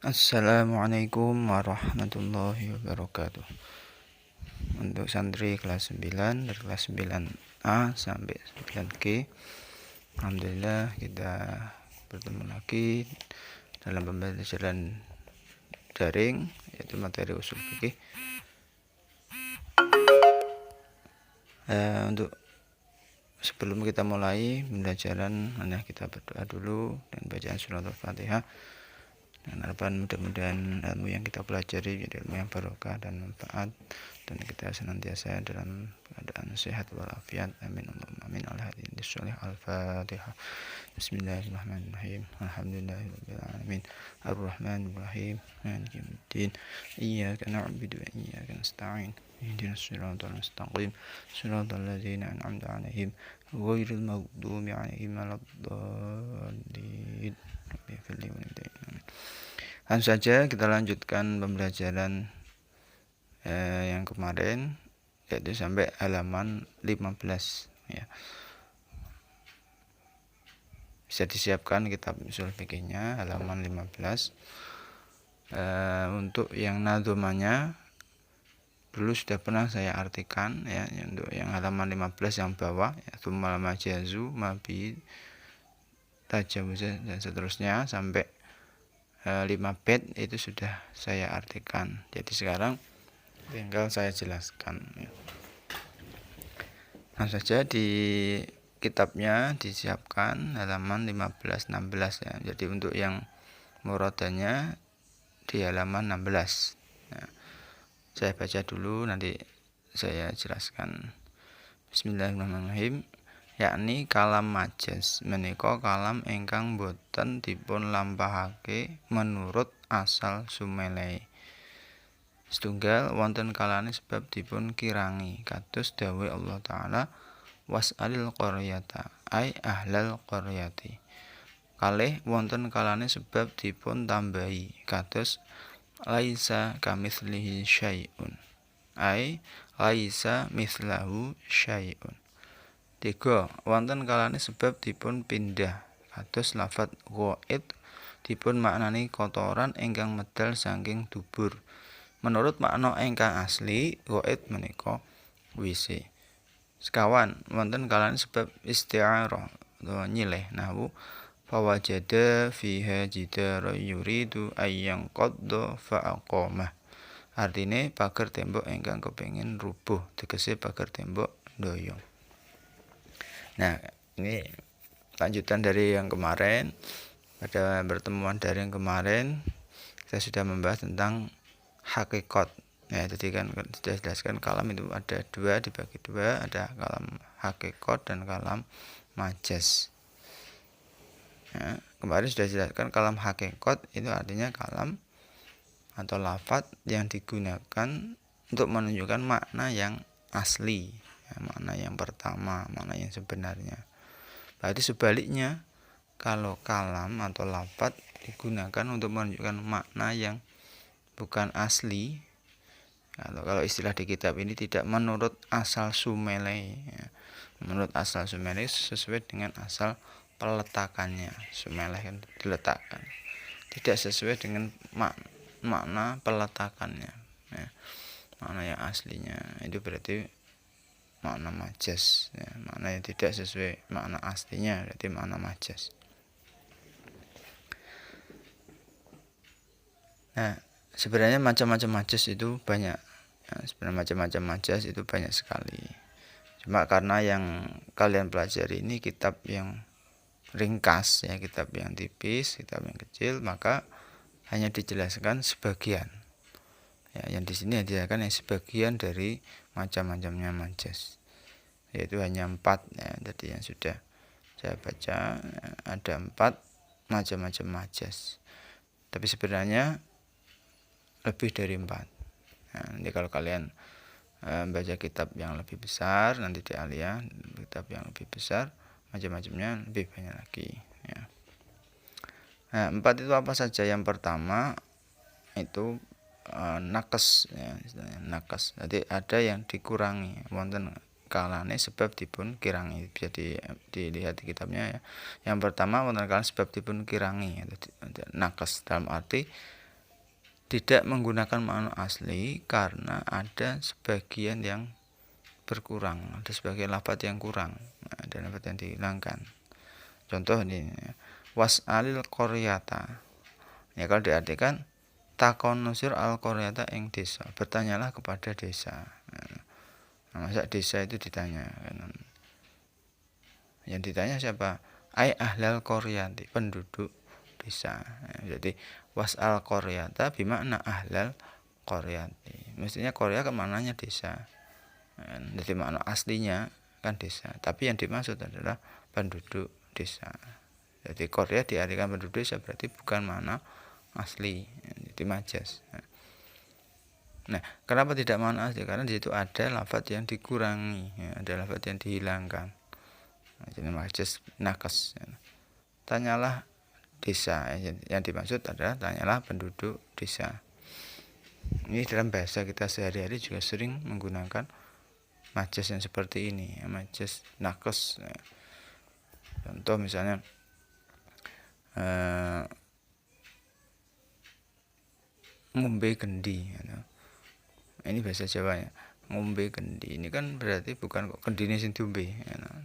Assalamualaikum warahmatullahi wabarakatuh. Untuk santri kelas 9 dari kelas 9A sampai 9G, alhamdulillah kita bertemu lagi dalam pembelajaran daring, yaitu materi usul fikih. Untuk sebelum kita mulai pembelajaran, kita berdoa dulu dan bacaan surat Al-Fatihah. Dan harapan mudah-mudahan ilmu yang kita pelajari menjadi ilmu yang barokah dan manfaat, dan kita senantiasa dalam keadaan sehat walafiat. Amin Allahumma amin. Al-hadin sholih. Al-Fatihah. Bismillahirrahmanirrahim. Alhamdulillahirabbil alamin. Arrahmanirrahim. Maliki yaumiddin. Iyyaka na'budu wa iyyaka nasta'in. Ihdinas siratal mustaqim. Siratal ladzina an'amta 'alaihim ghairil maghdubi 'alaihim waladdallin. Langsung saja kita lanjutkan pembelajaran yang kemarin, yaitu sampai halaman 15 ya. Bisa disiapkan kitab usul fikihnya halaman 15. Untuk yang nadhumanya dulu sudah pernah saya artikan ya. Untuk yang halaman 15 yang bawah ya, tsummal majazu mabi tajawuz dan seterusnya sampai 5 bait itu sudah saya artikan. Jadi sekarang tinggal saya jelaskan ya. Nah saja di kitabnya disiapkan halaman 15-16 ya. Jadi untuk yang muradanya di halaman 16 ya. Saya baca dulu, nanti saya jelaskan. Bismillahirrahmanirrahim. Yakni kalam majaz menika kalam ingkang boten dipun lampahake menurut asal sumelehe. Setunggal wonten kalane sebab dipun kirangi, kados dawuh Allah taala was'alil qaryata ai ahlal qaryati. Kalih wonten kalane sebab dipun tambahi, kados laisa kamitslihi syai'un ai laisa mithlahu syai'un. 3. Wonten kalane sebab dipun pindah, kados lafadz ghaid dipun maknani kotoran ingkang medal saking dubur. Menurut makna ingkang asli, ghaid menika WC. Sekawan, wonten kalane sebab isti'arah utawa nyileh nahwu fawajada fiha jidara yuridu ayyang qadda fa'aqamah. Artine pager tembok ingkang kepengin rubuh, tegese pager tembok ndoyong. Nah, ini lanjutan dari yang kemarin. Pada pertemuan dari yang kemarin saya sudah membahas tentang hakikat. Ya, tadi kan sudah jelaskan kalam itu ada dua, dibagi dua, ada kalam hakikat dan kalam majaz. Ya, kemarin sudah jelaskan kalam hakikat itu artinya kalam atau lafadz yang digunakan untuk menunjukkan makna yang asli. Ya, makna yang pertama, makna yang sebenarnya. Berarti sebaliknya, kalau kalam atau lafadz digunakan untuk menunjukkan makna yang bukan asli, kalau istilah di kitab ini tidak menurut asal sumele ya. Menurut asal sumele sesuai dengan asal peletakannya. Sumele kan diletakkan, tidak sesuai dengan makna peletakannya ya. Makna yang aslinya itu berarti makna majaz ya. Makna yang tidak sesuai makna aslinya berarti makna majaz. Nah, sebenarnya macam-macam majaz itu banyak ya, sebenarnya macam-macam majaz itu banyak sekali. Cuma karena yang kalian pelajari ini kitab yang ringkas ya, kitab yang tipis, kitab yang kecil, maka hanya dijelaskan sebagian ya. Yang di sini dijelaskan yang sebagian dari macam-macamnya majaz, yaitu hanya 4 ya. Jadi yang sudah saya baca ya, ada 4 macam-macam majaz, tapi sebenarnya lebih dari 4. Nah, nanti kalau kalian baca kitab yang lebih besar, nanti di Alia kitab yang lebih besar, macam-macamnya lebih banyak lagi ya. Nah, 4 itu apa saja? Yang pertama itu nakes ya, nakes. Jadi ada yang dikurangi, wonten kalane sebab dipun kirangi. Bisa dilihat di kitabnya ya. Yang pertama wonten kalane sebab dipun kirangi, nakes dalam arti tidak menggunakan makna asli karena ada sebagian yang berkurang, ada sebagian lafaz yang kurang, ada lafaz yang dihilangkan. Contoh ini, was'alil qaryata. Ya kalau diartikan takon nusir al qaryata ing desa, bertanyalah kepada desa. Nah, masa desa itu ditanya? Yang ditanya siapa? Ai ahlal qaryati, penduduk desa. Jadi was'al qaryata bimakna ahlal qaryati. Mestinya qarya kan maknanya desa. Jadi makna aslinya kan desa, tapi yang dimaksud adalah penduduk desa. Jadi qarya diartikan penduduk desa berarti bukan makna asli, jadi majas. Nah, kenapa tidak makna asli? Karena di situ ada lafaz yang dikurangi, ada lafaz yang dihilangkan. Jadi majas nakes. Tanyalah desa, yang dimaksud adalah tanyalah penduduk desa. Ini dalam bahasa kita sehari-hari juga sering menggunakan majas yang seperti ini, majas nakes. Contoh misalnya ngombe gendi, ini bahasa Jawa ya. Ngombe gendi ini kan berarti bukan kok gendine sing diombe,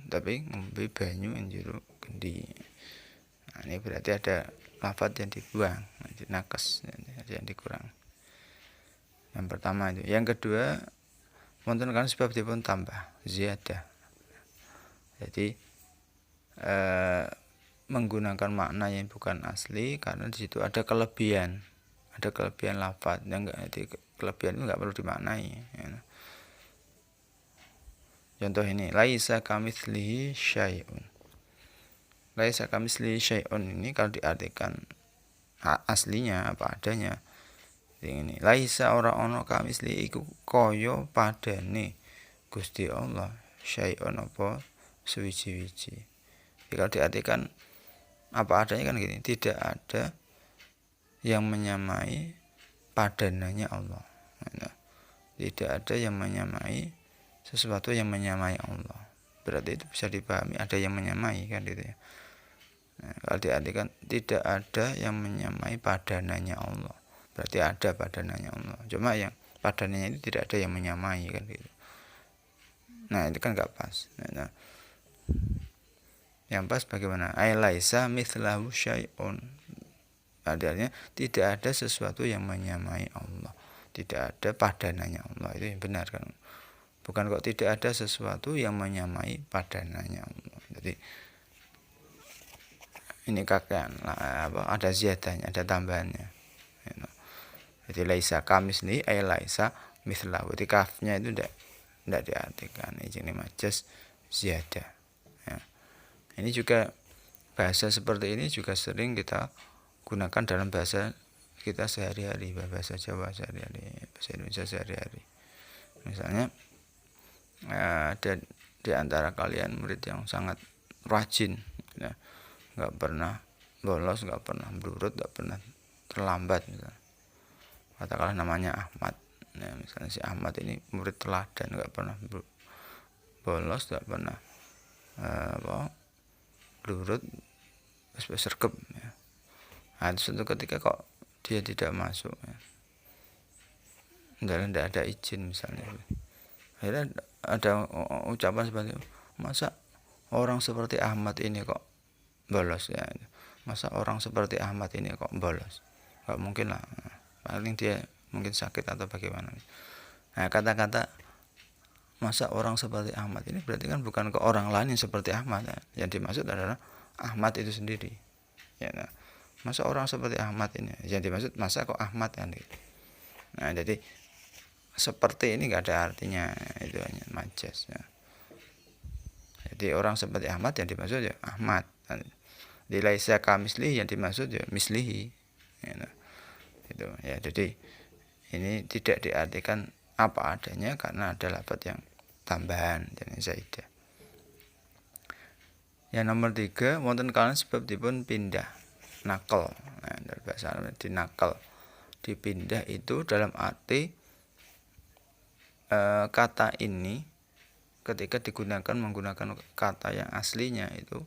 tapi ngombe banyu ing jero gendi. Nah, ini berarti ada lafaz yang dibuang, nakes, yang dikurang. Yang pertama itu. Yang kedua, wonten kan sebab dipun tambah ziyadah. Jadi menggunakan makna yang bukan asli karena di situ ada kelebihan lafaz yang kelebihan itu nggak perlu dimaknai. Contoh ini, laisa kamitslihi syai'un. Laisa kamitslihi syai'un ini kalau diartikan aslinya apa adanya. Ini laisa ora ono kamitslihi iku kaya padane Gusti Allah syai'un apa suwiji-wiji. Kalau diartikan apa adanya kan gini, tidak ada yang menyamai padananya Allah. Tidak ada yang menyamai sesuatu yang menyamai Allah. Berarti itu bisa dipahami ada yang menyamai kan gitu ya. Nah, kalau diartikan tidak ada yang menyamai padananya Allah, berarti ada padananya Allah. Cuma yang padananya itu tidak ada yang menyamai kan gitu. Nah itu kan nggak pas. Nah, yang pas bagaimana? Ai laisa mithlahu syai'un. Artinya tidak ada sesuatu yang menyamai Allah, tidak ada padananya Allah. Itu yang benar kan. Bukan kok tidak ada sesuatu yang menyamai padananya Allah. Jadi ini kakean ada ziyadahnya, ada tambahannya. Jadi laisa kamisli ay laisa mithlahu. Jadi kafnya itu tidak diartikan. Ini majas ziyadah. Ya. Ini juga bahasa seperti ini juga sering kita gunakan dalam bahasa kita sehari-hari, bahasa Jawa sehari-hari, bahasa Indonesia sehari-hari. Misalnya ada di antara kalian murid yang sangat rajin, ya, nggak pernah bolos, nggak pernah berurut, nggak pernah terlambat. Misalnya. Katakanlah namanya Ahmad. Nah, misalnya si Ahmad ini murid teladan, nggak pernah bolos, nggak pernah berurut, sergap. Ya. Nah, itu suatu ketika kok dia tidak masuk, ya. Tidak ada izin misalnya. Akhirnya ada ucapan seperti itu, masa orang seperti Ahmad ini kok bolos ya, masa orang seperti Ahmad ini kok bolos, nggak mungkin lah, paling dia mungkin sakit atau bagaimana. Nah kata-kata masa orang seperti Ahmad ini berarti kan bukan ke orang lain yang seperti Ahmad, ya. Yang dimaksud adalah Ahmad itu sendiri, ya. Nah, masa orang seperti Ahmad ini, yang dimaksud masa kok Ahmad kan gitu. Nah jadi seperti ini nggak ada artinya, itu hanya majas, ya. Jadi orang seperti Ahmad yang dimaksud ya Ahmad. Di laisa kamislihi yang dimaksud ya mislihi, ya. Itu ya. Jadi ini tidak diartikan apa adanya karena ada lafaz yang tambahan jadi zaidah. Yang nomor 3, wonten kalian sebab dipun pindah nakal. Nah, dari bahasa Arab dinakal, dipindah itu dalam arti kata ini ketika digunakan menggunakan kata yang aslinya itu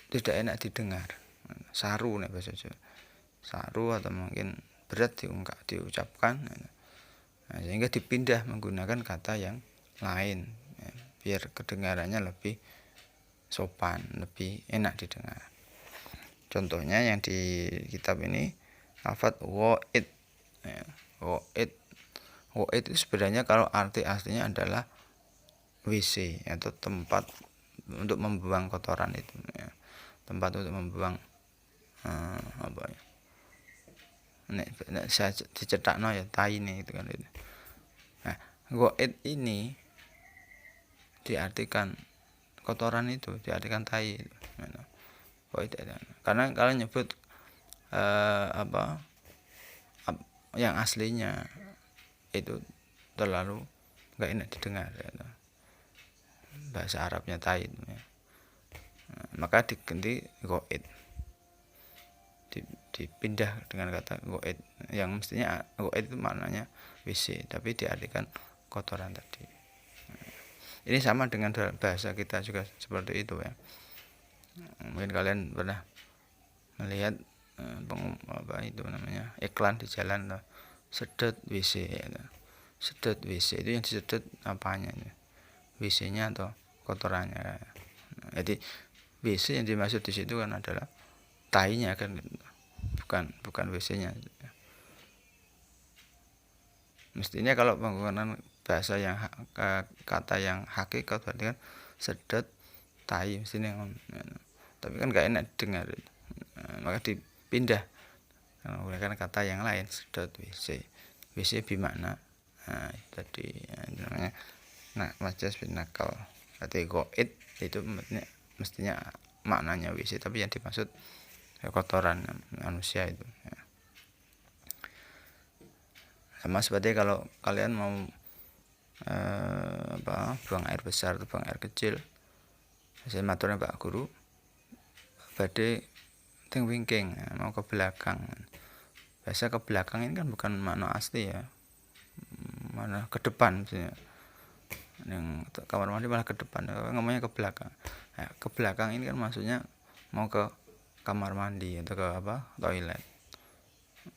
tidak enak didengar. Saru nih bahasa Jawa. Saru atau mungkin berat diucapkan. Nah, sehingga dipindah menggunakan kata yang lain ya, biar kedengarannya lebih sopan, lebih enak didengar. Contohnya yang di kitab ini lafadz wa'id ya, wa'id itu sebenarnya kalau arti aslinya adalah WC atau tempat untuk membuang kotoran itu ya. Tempat untuk membuang apa ya, nek saya dicetakno ya tai nih itu kan itu. Nah, goit ini diartikan kotoran itu, diartikan tai itu. Goit karena kalian nyebut yang aslinya itu terlalu nggak enak didengar ya. Bahasa Arabnya tai itu ya. Maka diganti goit, dipindah dengan kata goit yang mestinya goit itu maknanya WC tapi diartikan kotoran tadi. Ini sama dengan bahasa kita juga seperti itu ya. Mungkin kalian pernah melihat itu namanya iklan di jalan sedot WC ya. Sedot WC itu yang disedot apanya ya? WC-nya atau kotorannya. Jadi WC yang dimaksud di situ kan adalah tainya kan, bukan WC-nya. Mestinya kalau penggunaan bahasa yang kata yang hakikat berarti kan sedot tai mestinya tapi kan gak enak dengar. Maka dipindah menggunakan kata yang lain, sedot WC. WC bermakna tadi namanya majas bin nakal. Berarti goit itu mestinya maknanya WC tapi yang dimaksud kotoran manusia itu ya. Sama seperti kalau kalian mau buang air besar atau buang air kecil, saya maturnya Pak Guru badhe teng wingking mau ke belakang. Biasa ke belakang ini kan bukan makna asli ya, mana ke depan misalnya. Yang kamar mandi malah ke depan, ngomongnya ke belakang. Nah, ke belakang ini kan maksudnya mau ke kamar mandi atau ke toilet.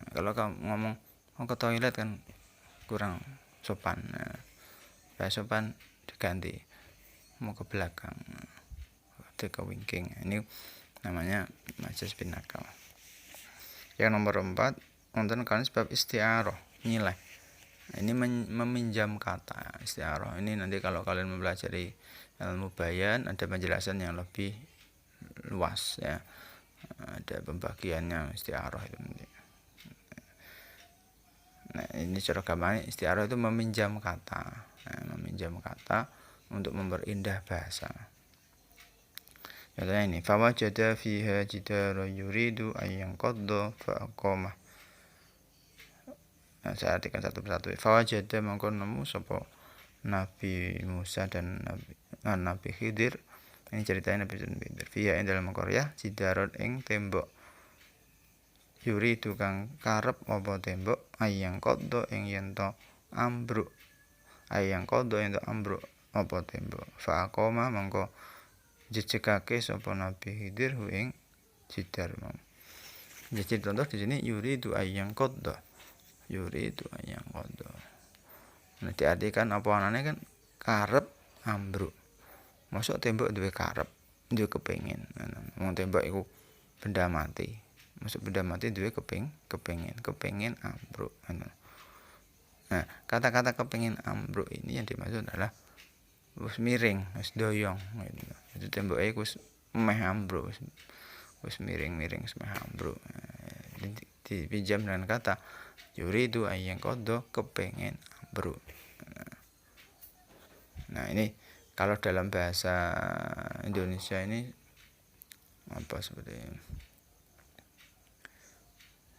Kalau kamu ngomong mau ke toilet kan kurang sopan. Nah, sopan diganti mau ke belakang, ke wingking. Ini namanya majas bin nakal. Yang nomor 4 wonten kalian sebab isti'arah nilai. Ini meminjam kata isti'arah. Ini nanti kalau kalian mempelajari ilmu bayan ada penjelasan yang lebih luas ya. Ada pembagiannya isti'arah itu nanti. Nah, ini cara gampangnya isti'arah itu meminjam kata. Meminjam kata untuk memperindah bahasa. Contohnya ini, fawajada fiha jidara yuridu ayyanqadda fa'aqamah. Nah, saya artikan satu persatu. Fawajada mongko nemu sapa Nabi Musa dan Nabi Khidir. Ini ceritanya Nabi Khidir. Fiha ing dalam Korea jidaron ing tembok. Yuridu kang karep apa tembok ayyanqadda ing yen to ambruk. Ayyanqadda ing to ambruk apa tembok. Fa'aqamah mongko jejegake sapa Nabi Khidir ing jidar mau. Jadi contoh di sini yuridu ayyanqadda. Yuridu ayyanqadda. Nah, diartikan apa anane kan karep ambruk. Masuk tembok duwe karep, duwe kepengin. Wong tembok iku benda mati. Masuk benda mati duwe kepengin ambruk. Nah, kata-kata kepengin ambruk ini yang dimaksud adalah wis miring, wis doyong gitu. Jadi temboke wis meh ambruk, wis miring-miring wis meh ambruk. Dipinjam dengan kata yuridu ayyanqadda kepengin ambruk. Nah, ini kalau dalam bahasa Indonesia ini apa seperti ini.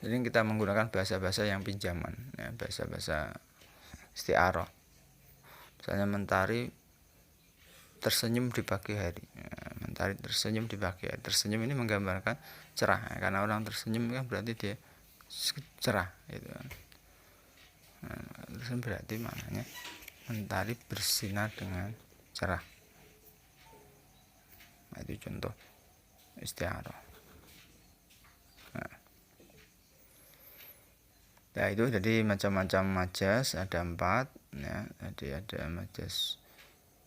Jadi kita menggunakan bahasa-bahasa yang pinjaman, ya, bahasa-bahasa isti'arah. Misalnya mentari tersenyum di pagi hari. Ya, mentari tersenyum di pagi hari. Tersenyum ini menggambarkan cerah, ya, karena orang tersenyum kan berarti dia cerah, gitu kan. Nah, tersenyum berarti maknanya mentari bersinar dengan cerah. Nah, itu contoh isti'arah. Nah. Nah itu jadi macam-macam majas ada 4 ya. Jadi ada majas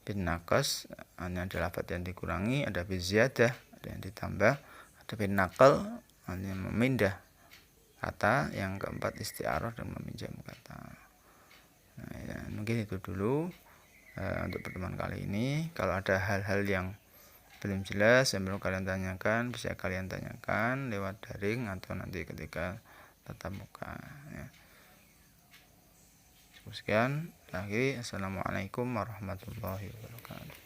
bin naqas, ini adalah lafaz yang dikurangi, ada bin ziyadah, ada yang ditambah, ada bin naqal, ini memindah kata, yang keempat isti'arah dan meminjam kata. Nah, ya, mungkin itu dulu untuk pertemuan kali ini. Kalau ada hal-hal yang belum jelas yang belum kalian tanyakan, bisa kalian tanyakan lewat daring atau nanti ketika tatap muka ya. Sekian lagi, assalamualaikum warahmatullahi wabarakatuh.